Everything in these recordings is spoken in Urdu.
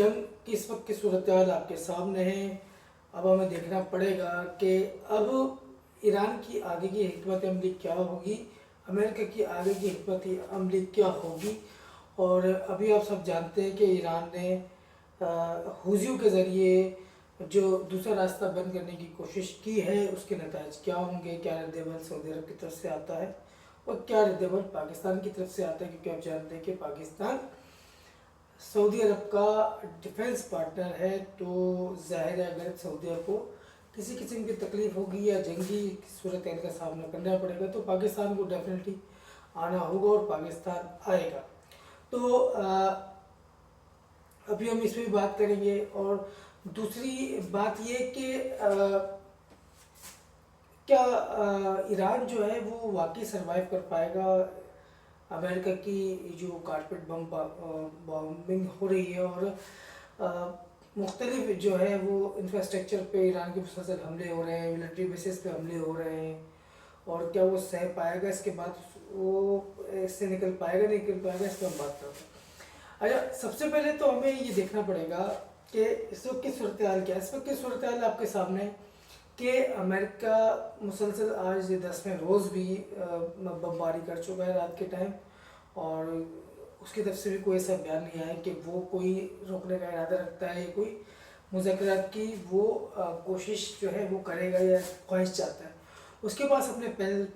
جنگ کی اس وقت کی صورتحال آپ کے سامنے ہے۔ اب ہمیں دیکھنا پڑے گا کہ اب ایران کی آگے کی حکمت عملی کیا ہوگی، امریکہ کی آگے کی حکمت عملی کیا ہوگی۔ اور ابھی آپ سب جانتے ہیں کہ ایران نے حوثیوں کے ذریعے جو دوسرا راستہ بند کرنے کی کوشش کی ہے، اس کے نتائج کیا ہوں گے، کیا رد عمل سعودی عرب کی طرف سے آتا ہے اور کیا رد عمل پاکستان کی طرف سے آتا ہے، کیونکہ آپ جانتے ہیں کہ پاکستان سعودی عرب کا ڈیفنس پارٹنر ہے۔ تو ظاہر ہے اگر سعودی عرب کو کسی قسم کی تکلیف ہوگی یا جنگی صورتحال کا سامنا کرنا پڑے گا تو پاکستان کو ڈیفینیٹلی آنا ہوگا اور پاکستان آئے گا۔ تو ابھی ہم اس پہ بھی بات کریں گے۔ اور دوسری بات یہ کہ کیا ایران جو ہے وہ واقعی سروائیو کر پائے گا امریکہ کی جو کارپیٹ بمبنگ ہو رہی ہے اور مختلف جو ہے وہ انفراسٹرکچر پہ ایران کے مسلسل حملے ہو رہے ہیں، ملٹری بیسز پہ حملے ہو رہے ہیں، اور کیا وہ سہ پائے گا، اس کے بعد وہ اس سے نکل پائے گا نہیں نکل پائے گا، اس پہ ہم بات کرتے ہیں۔ اچھا، سب سے پہلے تو ہمیں یہ دیکھنا پڑے گا کہ اس وقت کی صورتحال کیا ہے۔ اس وقت کی صورتحال آپ کے سامنے کہ امریکہ مسلسل آج 10ویں روز بھی بمباری کر چکا ہے رات کے ٹائم، اور اس کی طرف سے بھی کوئی ایسا بیان نہیں آیا کہ وہ کوئی روکنے کا ارادہ رکھتا ہے یا کوئی مذاکرات کی وہ کوشش جو ہے وہ کرے گا یا خواہش چاہتا ہے۔ اس کے پاس اپنے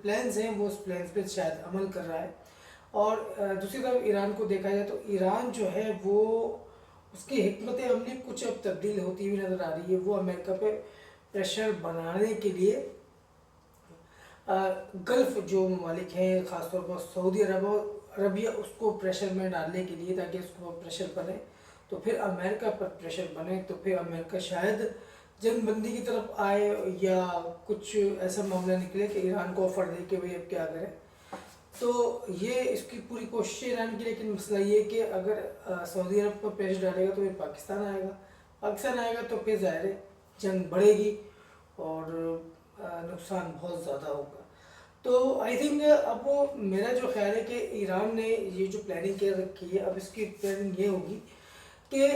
پلانز ہیں، وہ اس پلانز پہ شاید عمل کر رہا ہے۔ اور دوسری طرف ایران کو دیکھا جائے تو ایران جو ہے وہ اس کی حکمت عملی کچھ اب تبدیل ہوتی ہوئی نظر آ رہی ہے۔ وہ امریکہ پہ پریشر بنانے کے لیے گلف جو ممالک ہیں، خاص طور پر سعودی عربیہ، اس کو پریشر میں ڈالنے کے لیے، تاکہ اس کو پریشر بنے تو پھر امریکہ پر پریشر بنے تو پھر امریکہ شاید جنگ بندی کی طرف آئے یا کچھ ایسا معاملہ نکلے کہ ایران کو آفر دے کہ بھئی اب کیا کریں۔ تو یہ اس کی پوری کوشش ہے ایران کی، لیکن مسئلہ یہ کہ اگر سعودی عرب پر پریشر ڈالے گا تو پھر پاکستان آئے گا تو پھر ظاہر ہے جنگ بڑھے گی اور نقصان بہت زیادہ ہوگا۔ تو آئی تھنک اب میرا جو خیال ہے کہ ایران نے یہ جو پلاننگ کر رکھی ہے، اب اس کی پلاننگ یہ ہوگی کہ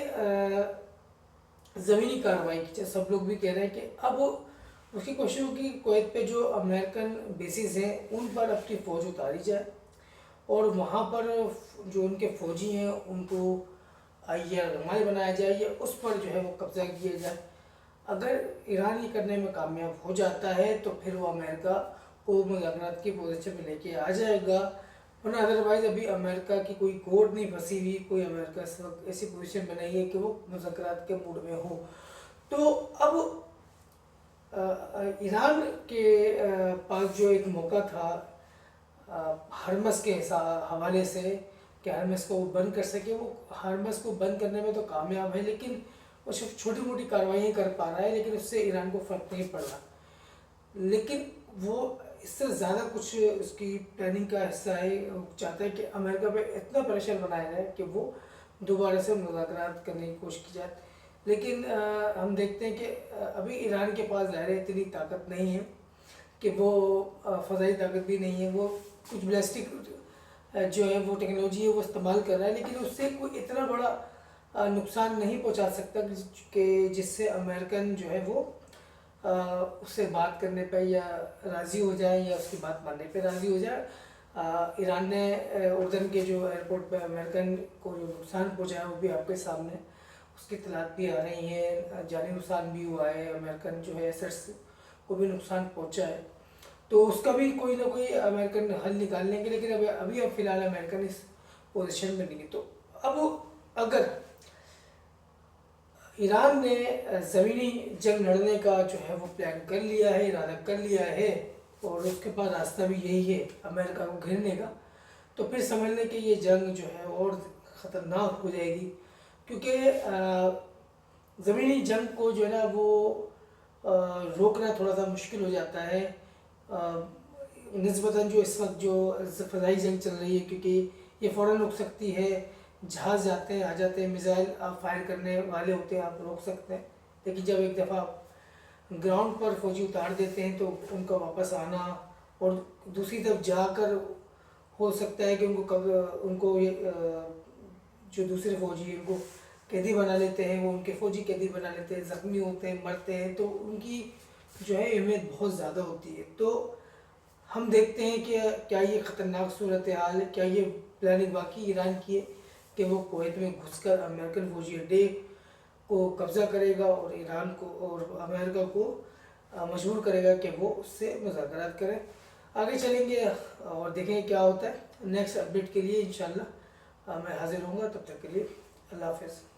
زمینی کارروائی کی، سب لوگ بھی کہہ رہے ہیں کہ اب اس کی کوشش ہوگی کویت پہ جو امریکن بیسز ہیں ان پر اپنی فوج اتاری جائے اور وہاں پر جو ان کے فوجی ہیں ان کو یا رمال بنایا جائے یا اس پر جو ہے وہ قبضہ کیا جائے۔ اگر ایران یہ کرنے میں کامیاب ہو جاتا ہے تو پھر وہ امریکہ کو مذاکرات کی پوزیشن میں لے کے آ جائے گا، ورنہ ادروائز ابھی امریکہ کی کوئی کوڈ نہیں پھنسی ہوئی، کوئی امریکہ اس وقت ایسی پوزیشن میں نہیں ہے کہ وہ مذاکرات کے موڈ میں ہو۔ تو اب ایران کے پاس جو ایک موقع تھا ہرمز کے حوالے سے کہ ہرمز کو وہ بند کر سکے، وہ ہرمز کو بند کرنے میں تو کامیاب ہے، لیکن وہ صرف چھوٹی موٹی کارروائیاں کر پا رہا ہے، لیکن اس سے ایران کو فرق نہیں پڑ رہا۔ لیکن وہ اس سے زیادہ کچھ اس کی پلاننگ کا حصہ ہے، وہ چاہتا ہے کہ امریکہ پہ اتنا پریشر بنایا جائے کہ وہ دوبارہ سے مذاکرات کرنے کی کوشش کی جائے۔ لیکن ہم دیکھتے ہیں کہ ابھی ایران کے پاس ظاہر اتنی طاقت نہیں ہے کہ وہ فضائی طاقت بھی نہیں ہے، وہ کچھ بیلسٹک جو ہے وہ ٹیکنالوجی ہے وہ استعمال کر رہا ہے، لیکن اس سے کوئی اتنا بڑا نقصان نہیں پہنچا سکتا کہ جس سے امریکن جو ہے وہ اس سے بات کرنے پہ یا راضی ہو جائے یا اس کی بات ماننے پہ راضی ہو جائے۔ ایران نے اردن کے جو ایئرپورٹ پہ امریکن کو جو نقصان پہنچایا وہ بھی آپ کے سامنے، اس کی اطلاعات بھی آ رہی ہیں، جانی نقصان بھی ہوا ہے، امریکن جو ہے ایسٹس کو بھی نقصان پہنچا ہے، تو اس کا بھی کوئی نہ کوئی امریکن حل نکال لیں گے، لیکن ابھی فی الحال امریکن اس پوزیشن میں نہیں ہے۔ تو اب اگر ایران نے زمینی جنگ لڑنے کا جو ہے وہ پلان کر لیا ہے، ارادہ کر لیا ہے، اور اس کے پاس راستہ بھی یہی ہے امریکہ کو گھیرنے کا، تو پھر سمجھ لیں کہ یہ جنگ جو ہے اور خطرناک ہو جائے گی، کیونکہ زمینی جنگ کو جو ہے نا وہ روکنا تھوڑا سا مشکل ہو جاتا ہے نسبتاً جو اس وقت جو فضائی جنگ چل رہی ہے، کیونکہ یہ فوراً رک سکتی ہے، جہاز جاتے ہیں آ جاتے ہیں، میزائل آپ فائر کرنے والے ہوتے ہیں، آپ روک سکتے ہیں، لیکن جب ایک دفعہ گراؤنڈ پر فوجی اتار دیتے ہیں تو ان کا واپس آنا اور دوسری طرف جا کر ہو سکتا ہے کہ ان کو جو دوسرے فوجی ہیں ان کو قیدی بنا لیتے ہیں، وہ ان کے فوجی قیدی بنا لیتے ہیں، زخمی ہوتے ہیں، مرتے ہیں، تو ان کی جو ہے اہمیت بہت زیادہ ہوتی ہے۔ تو ہم دیکھتے ہیں کہ کیا یہ خطرناک صورتحال ہے، کیا یہ پلاننگ واقعی ایران کی ہے کہ وہ کویت میں گھس کر امریکن فوجی اڈے کو قبضہ کرے گا اور ایران کو اور امریکہ کو مجبور کرے گا کہ وہ اس سے مذاکرات کریں۔ آگے چلیں گے اور دیکھیں گے کیا ہوتا ہے۔ نیکسٹ اپڈیٹ کے لیے انشاءاللہ میں حاضر ہوں گا، تب تک کے لیے اللہ حافظ۔